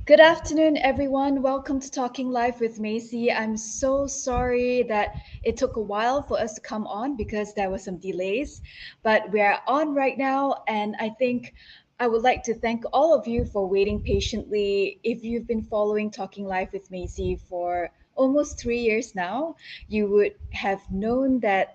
Good afternoon, everyone. Welcome to Talking Live with Macy. I'm so sorry that it took a while for us to come on because there were some delays, but we're on right now. And I think I would like to thank all of you for waiting patiently. If you've been following Talking Live with Macy for almost 3 years now, you would have known that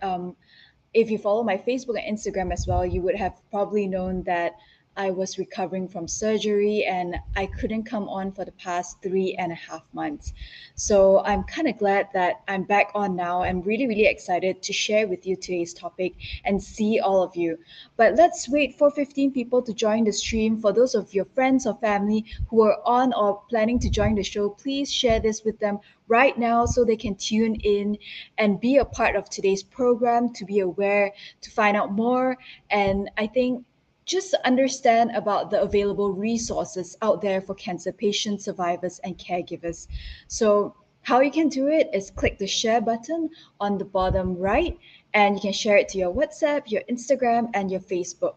if you follow my Facebook and Instagram as well, you would have probably known that I was recovering from surgery and I couldn't come on for the past 3.5 months. So I'm kind of glad that I'm back on now. I'm really, really excited to share with you today's topic and see all of you. But let's wait for 15 people to join the stream. For those of your friends or family who are on or planning to join the show, please share this with them right now so they can tune in and be a part of today's program, to be aware, to find out more. And I think just understand about the available resources out there for cancer patients, survivors, and caregivers. So, how you can do it is click the share button on the bottom right, and you can share it to your WhatsApp, your Instagram, and your Facebook.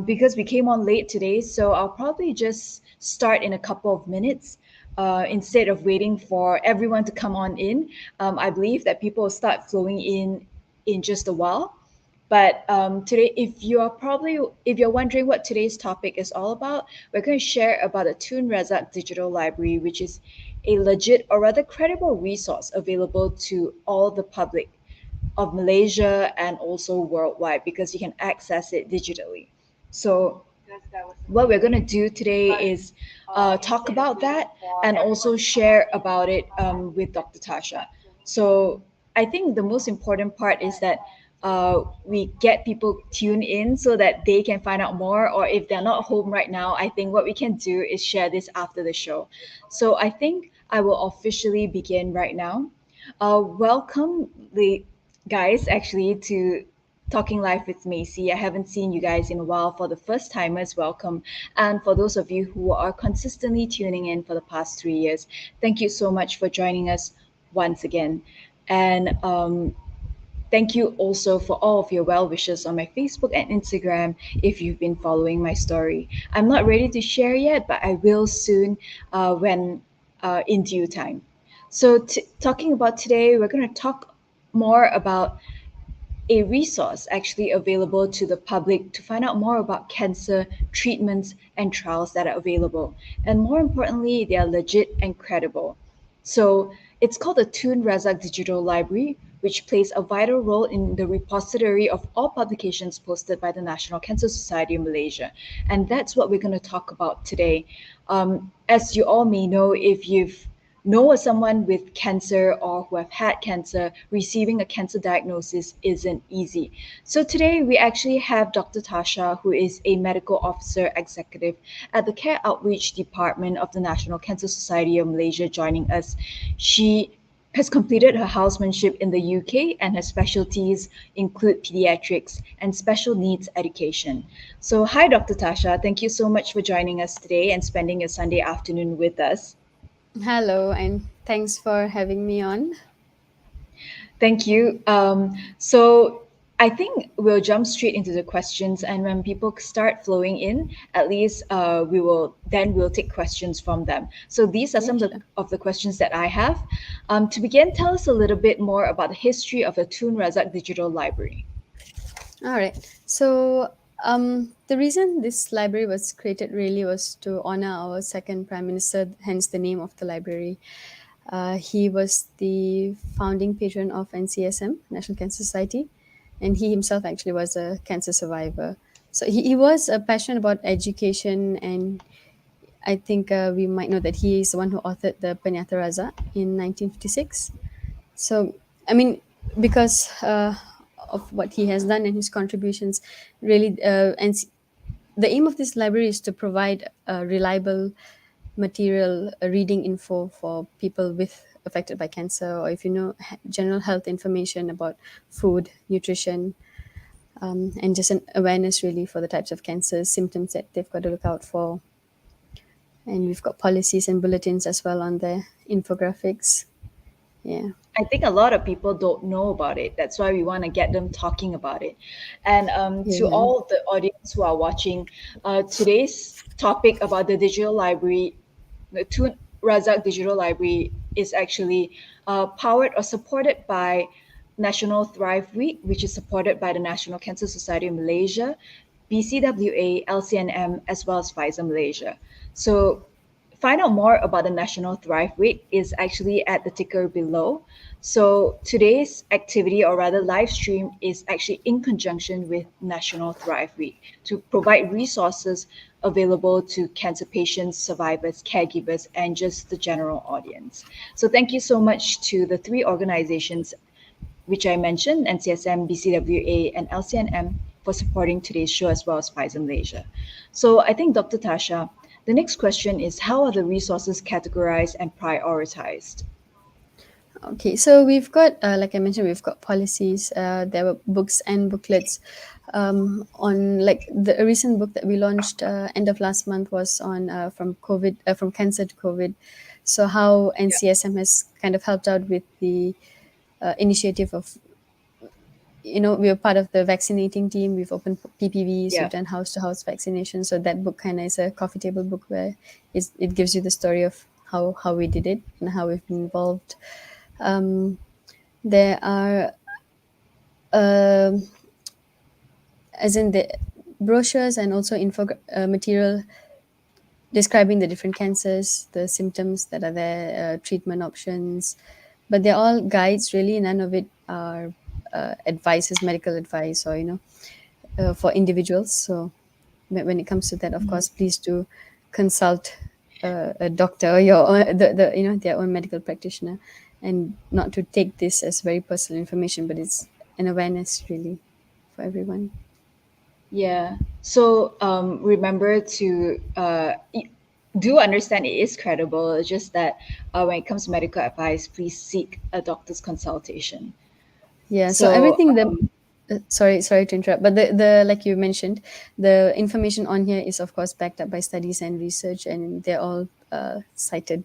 Because we came on late today, so I'll probably just start in a couple of minutes instead of waiting for everyone to come on in. I believe that people will start flowing in just a while. But today, if you're wondering what today's topic is all about, we're going to share about the Tun Razak Digital Library, which is a legit or rather credible resource available to all the public of Malaysia and also worldwide because you can access it digitally. So what we're going to do today is talk about that and also share about it with Dr. Tasha. So I think the most important part is that we get people tuned in so that they can find out more, or if they're not home right now, I think what we can do is share this after the show. So I think I will officially begin right now. Welcome the guys actually to Talking Live with Macy. I haven't seen you guys in a while. For the first timers, welcome. And for those of you who are consistently tuning in for the past 3 years, thank you so much for joining us once again. And thank you also for all of your well wishes on my Facebook and Instagram if you've been following my story. I'm not ready to share yet, but I will soon when in due time. So, talking about today, we're going to talk more about a resource actually available to the public to find out more about cancer treatments and trials that are available. And more importantly, they are legit and credible. So it's called the Tun Razak Digital Library, which plays a vital role in the repository of all publications posted by the National Cancer Society of Malaysia. And that's what we're going to talk about today. As you all may know, if you've know someone with cancer or who have had cancer, receiving a cancer diagnosis isn't easy. So today we actually have Dr. Tasha, who is a medical officer executive at the Care Outreach Department of the National Cancer Society of Malaysia, joining us. She has completed her housemanship in the UK, and her specialties include pediatrics and special needs education. So, hi, Dr. Tasha. Thank you so much for joining us today and spending your Sunday afternoon with us. Hello, and thanks for having me on. Thank you. So I think we'll jump straight into the questions, and when people start flowing in, at least we'll take questions from them. So these are Yeah, some sure. of the questions that I have. To begin, tell us a little bit more about the history of the Tun Razak Digital Library. All right. The reason this library was created really was to honor our second Prime Minister, hence the name of the library. He was the founding patron of NCSM, National Cancer Society, and he himself actually was a cancer survivor. So he was passionate about education, and I think we might know that he is the one who authored the Penyata Raza in 1956. So, I mean, because of what he has done and his contributions, really, the aim of this library is to provide reliable material reading info for people with affected by cancer, or if you know general health information about food, nutrition, and just an awareness really for the types of cancers, symptoms that they've got to look out for. And we've got policies and bulletins as well on there, infographics. Yeah. I think a lot of people don't know about it. That's why we want to get them talking about it. And to Yeah. all the audience who are watching, today's topic about the digital library the Tun Razak Digital Library is actually powered or supported by National Thrive Week, which is supported by the National Cancer Society of Malaysia, BCWA, LCNM, as well as Pfizer Malaysia. So find out more about the National Thrive Week is actually at the ticker below. So today's activity, or rather live stream, is actually in conjunction with National Thrive Week to provide resources available to cancer patients, survivors, caregivers, and just the general audience. So thank you so much to the three organizations which I mentioned, NCSM, BCWA, and LCNM, for supporting today's show, as well as Pfizer Malaysia. So I think, Dr. Tasha, the next question is, how are the resources categorized and prioritized? Okay, so we've got, like I mentioned, we've got policies. There were books and booklets on, like the a recent book that we launched end of last month was on from COVID, from cancer to COVID. So how Yeah, NCSM has kind of helped out with the initiative of, we're part of the vaccinating team. We've opened PPVs, we've yeah, done house to house vaccination. So that book kind of is a coffee table book where it gives you the story of how we did it and how we've been involved. There are um as in the brochures and also info material describing the different cancers, the symptoms that are there, treatment options, but they're all guides. Really, none of it are advices, medical advice, or for individuals. So when it comes to that, of mhm, course, please do consult a doctor or your the their own medical practitioner, and not to take this as very personal information, but it's an awareness really for everyone. yeah. So remember to do understand it is credible. It's just that when it comes to medical advice, please seek a doctor's consultation. Yeah, so So everything the sorry to interrupt, but the like you mentioned, the information on here is of course backed up by studies and research, and they're all cited.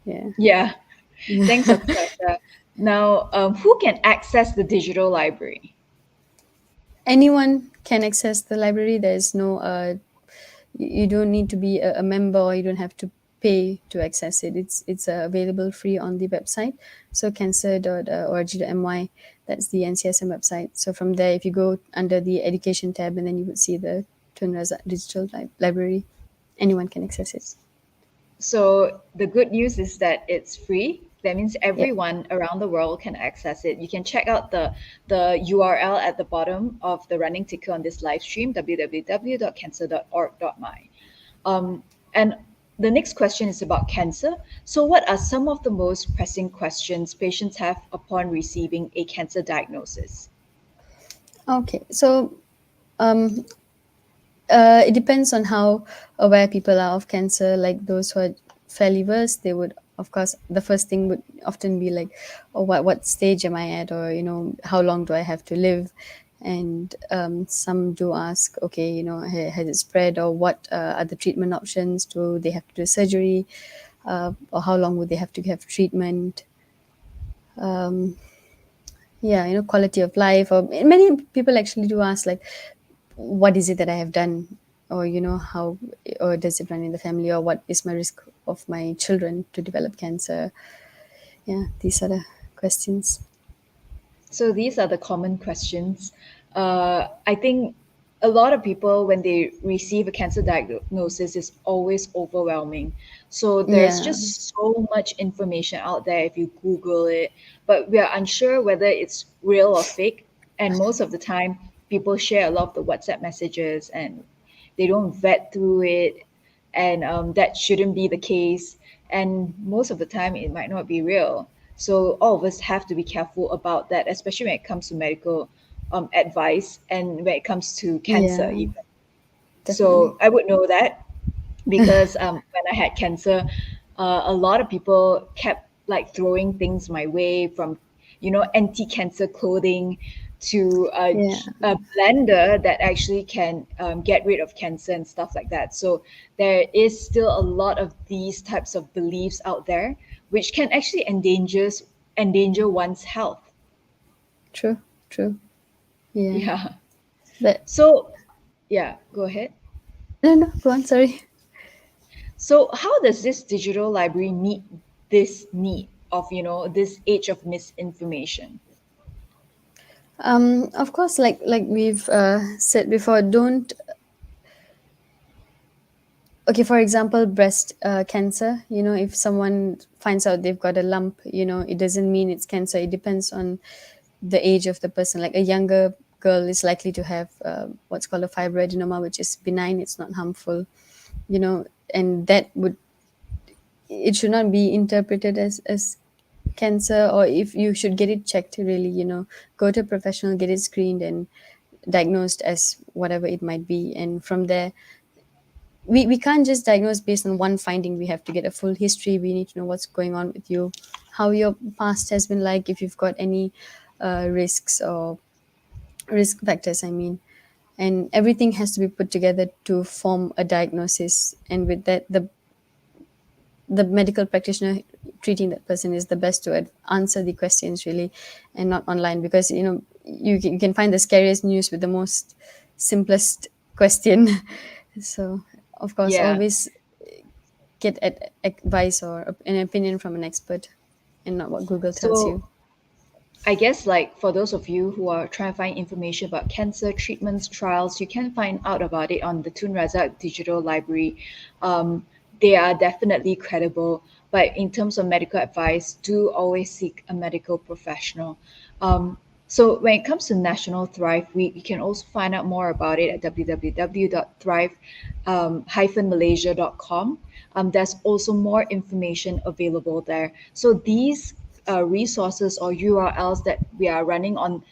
Yeah. yeah, thanks, Dr. Tasha. Now, who can access the digital library? Anyone can access the library. There's no you don't need to be a member, or you don't have to pay to access it. It's available free on the website. So cancer.org.my, that's the NCSM website. So from there, if you go under the education tab, and then you would see the Tun Razak Digital Library, anyone can access it. So the good news is that it's free. That means Yep. everyone around the world can access it. You can check out the URL at the bottom of the running ticker on this live stream, www.cancer.org.my. And the next question is about cancer. So, what are some of the most pressing questions patients have upon receiving a cancer diagnosis? Okay, so it depends on how aware people are of cancer. Like those who are fairly versed, they would, of course, the first thing would often be like, oh, what stage am I at, or how long do I have to live? And some do ask, okay, has it spread, or what are the treatment options? Do they have to do surgery, or how long would they have to have treatment? Yeah, quality of life. Or many people actually do ask, like, what is it that I have done, or how, or does it run in the family, or what is my risk of my children to develop cancer? Yeah, these are the questions. So these are the common questions. I think a lot of people, when they receive a cancer diagnosis, is always overwhelming. So there's Yeah, just so much information out there if you Google it, but we are unsure whether it's real or fake. And most of the time, people share a lot of the WhatsApp messages and they don't vet through it, and that shouldn't be the case. And most of the time, it might not be real. So all of us have to be careful about that, especially when it comes to medical advice and when it comes to cancer, yeah, even. definitely. So I would know that because when I had cancer, a lot of people kept like throwing things my way, from anti-cancer clothing to Yeah, a blender that actually can get rid of cancer and stuff like that. So there is still a lot of these types of beliefs out there, which can actually endanger one's health. true, true. Yeah, Yeah. but So yeah, go ahead. no, no, go on. Sorry. So how does this digital library meet this need of, this age of misinformation? Of course, like we've said before, don't okay, for example, breast cancer, if someone finds out they've got a lump, it doesn't mean it's cancer. It depends on the age of the person. Like a younger girl is likely to have what's called a fibroadenoma, which is benign, it's not harmful, you know and that would it should not be interpreted as cancer. Or if you should get it checked, really, go to a professional, get it screened and diagnosed as whatever it might be. And from there, we can't just diagnose based on one finding. We have to get a full history. We need to know what's going on with you, how your past has been like, if you've got any risks or risk factors, I mean. And everything has to be put together to form a diagnosis. And with that, the medical practitioner treating that person is the best to answer the questions, really, and not online. Because you can find the scariest news with the most simplest question. So of course, Yeah. always get advice or an opinion from an expert, and not what Google tells So you. I guess, like, for those of you who are trying to find information about cancer treatments, trials, you can find out about it on the Tun Razak Digital Library. They are definitely credible, but in terms of medical advice, do always seek a medical professional. So when it comes to National Thrive Week, you can also find out more about it at www.thrive-malaysia.com. There's also more information available there. So these resources or URLs that we are running on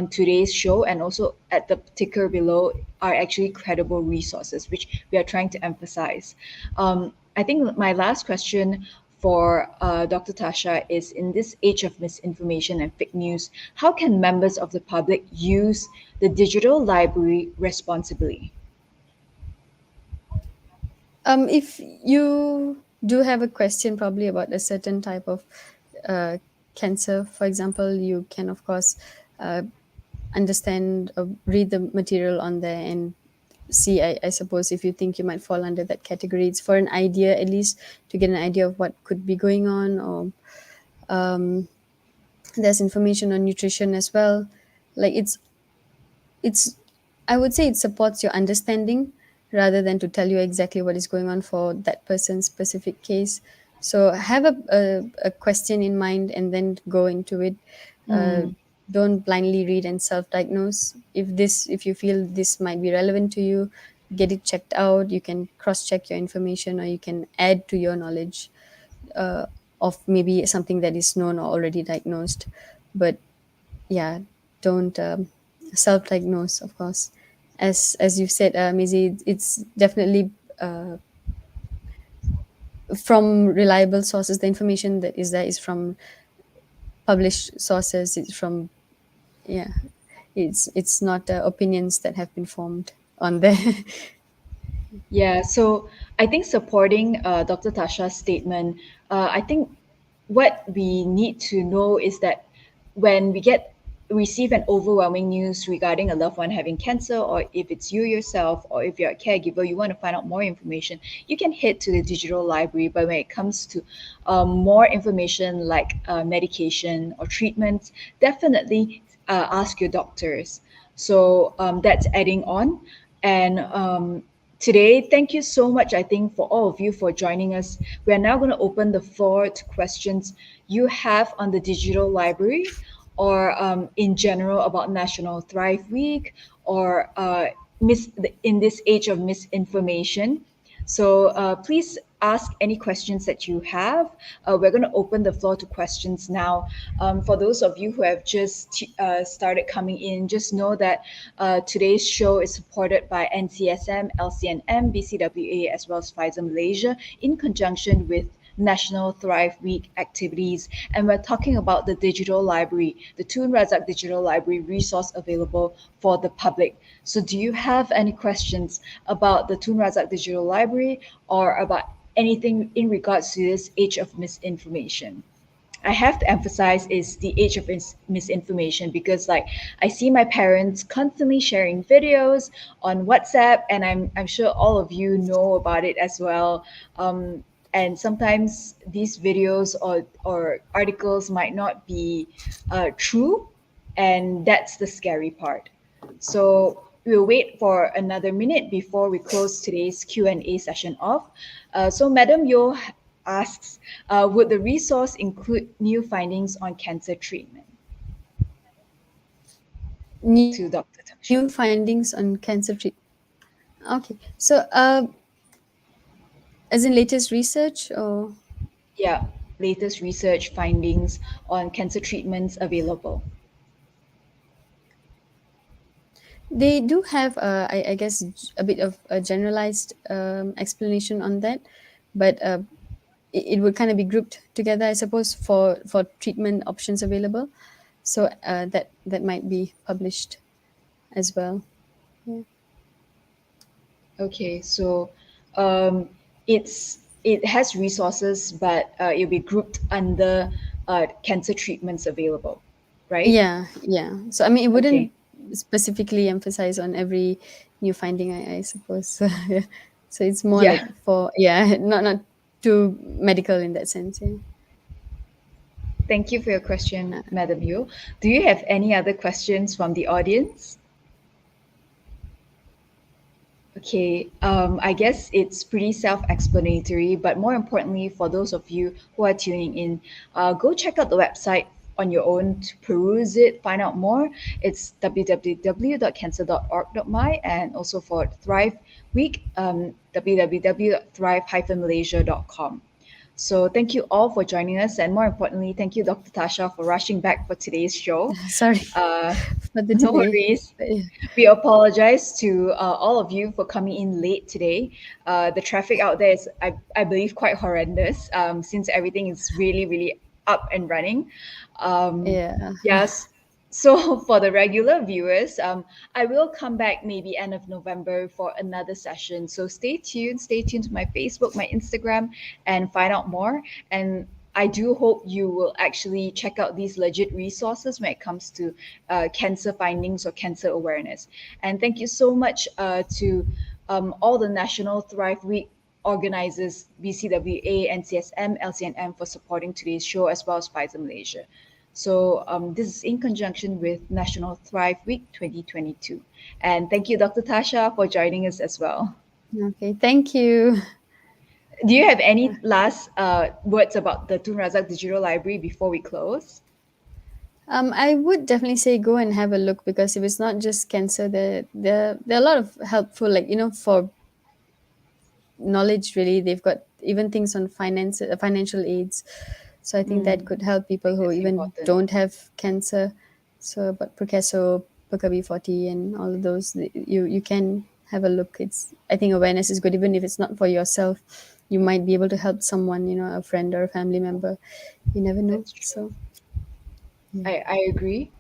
today's show and also at the ticker below are actually credible resources, which we are trying to emphasize. I think my last question for Dr. Tasha is, in this age of misinformation and fake news, how can members of the public use the digital library responsibly? If you do have a question probably about a certain type of uh, cancer, for example, you can of course uh, understand or read the material on there and see, I suppose, if you think you might fall under that category. It's for an idea, at least, to get an idea of what could be going on. Or there's information on nutrition as well. Like it's I would say it supports your understanding rather than to tell you exactly what is going on for that person's specific case. So have a question in mind and then go into it. uh, Mm, don't blindly read and self-diagnose. If you feel this might be relevant to you, get it checked out. You can cross-check your information, or you can add to your knowledge of maybe something that is known or already diagnosed. But yeah, don't self-diagnose, of course. As you've said, Mizzy, it's definitely from reliable sources. The information that is there is from published sources. It's from, yeah, it's not opinions that have been formed on there. yeah, so I think supporting Dr. Tasha's statement, I think what we need to know is that when we receive an overwhelming news regarding a loved one having cancer, or if it's you yourself, or if you're a caregiver, you want to find out more information, you can head to the digital library. But when it comes to more information like medication or treatment, definitely ask your doctors. So that's adding on. And today, thank you so much, I think, for all of you for joining us. We are now going to open the floor to questions you have on the digital library, or in general about National Thrive Week, or in this age of misinformation. So please ask any questions that you have. We're going to open the floor to questions now. For those of you who have just started coming in, just know that today's show is supported by NCSM, LCNM, BCWA, as well as Pfizer Malaysia, in conjunction with National Thrive Week activities. And we're talking about the digital library, the Tun Razak Digital Library resource available for the public. So, do you have any questions about the Tun Razak Digital Library, or about anything in regards to this age of misinformation? I have to emphasize is the age of misinformation, because like I see my parents constantly sharing videos on WhatsApp, and I'm sure all of you know about it as well. And sometimes these videos or articles might not be true, and that's the scary part. So we'll wait for another minute before we close today's Q&A session off. So Madam Yo asks, would the resource include new findings on cancer treatment? Back New to Dr. Tasha. findings on cancer treatment. Okay. So, as in latest research, or Yeah, latest research findings on cancer treatments available. they do have, I guess, a bit of a generalized explanation on that, but it would kind of be grouped together, I suppose, for treatment options available. So that might be published as well. Yeah. Okay, so um, it has resources, but it'll be grouped under cancer treatments available, right? Yeah, yeah. So I mean, it Okay. wouldn't specifically emphasize on every new finding, I suppose. So, yeah. So it's more Yeah. like for, yeah, not too medical in that sense. Yeah. Thank you for your question, Madam Yu. Do you have any other questions from the audience? Okay, I guess it's pretty self explanatory, but more importantly, for those of you who are tuning in, go check out the website on your own to peruse it, find out more. It's www.cancer.org.my, and also for Thrive Week, www.thrive-malaysia.com. So thank you all for joining us, and more importantly, thank you, Dr. Tasha, for rushing back for today's show. Sorry Uh, for the no delay. worries. But yeah. We apologize to all of you for coming in late today. The traffic out there is, I believe, quite horrendous, since everything is really, really up and running. Um, Yeah. yes. So for the regular viewers, I will come back maybe end of November for another session. So stay tuned. Stay tuned to my Facebook, my Instagram, and find out more. And I do hope you will actually check out these legit resources when it comes to cancer findings or cancer awareness. And thank you so much to all the National Thrive Week organizers, BCWA, NCSM, LCNM, for supporting today's show, as well as Pfizer Malaysia. So this is in conjunction with National Thrive Week 2022. And thank you, Dr. Tasha, for joining us as well. Okay. Thank you. Do you have any last words about the Tun Razak Digital Library before we close? I would definitely say go and have a look, because if it's not just cancer, there are a lot of helpful, like, for knowledge, really. They've got even things on finance, financial aids. So I think Mm, that could help I people think who that's even important. don't have cancer. So about Percaso, Percabi 40, and all of those, you can have a look. It's, I think awareness is good, even if it's not for yourself. You might be able to help someone, a friend or a family member. You never know. That's true. So yeah. I agree.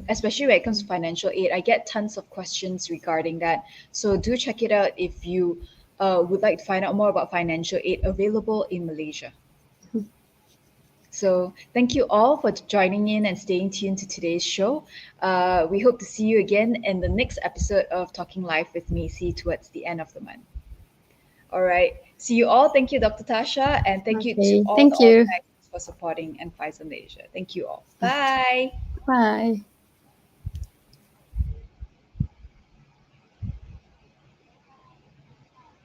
Especially when it comes to financial aid, I get tons of questions regarding that. So do check it out if you would like to find out more about financial aid available in Malaysia. So thank you all for joining in and staying tuned to today's show. We hope to see you again in the next episode of Talking Life with Macy towards the end of the month. All right. See you all. Thank you, Dr. Tasha, and thank you to Okay. all the Thank you. organizers for supporting and Pfizer Malaysia. Thank you all. Bye. Bye.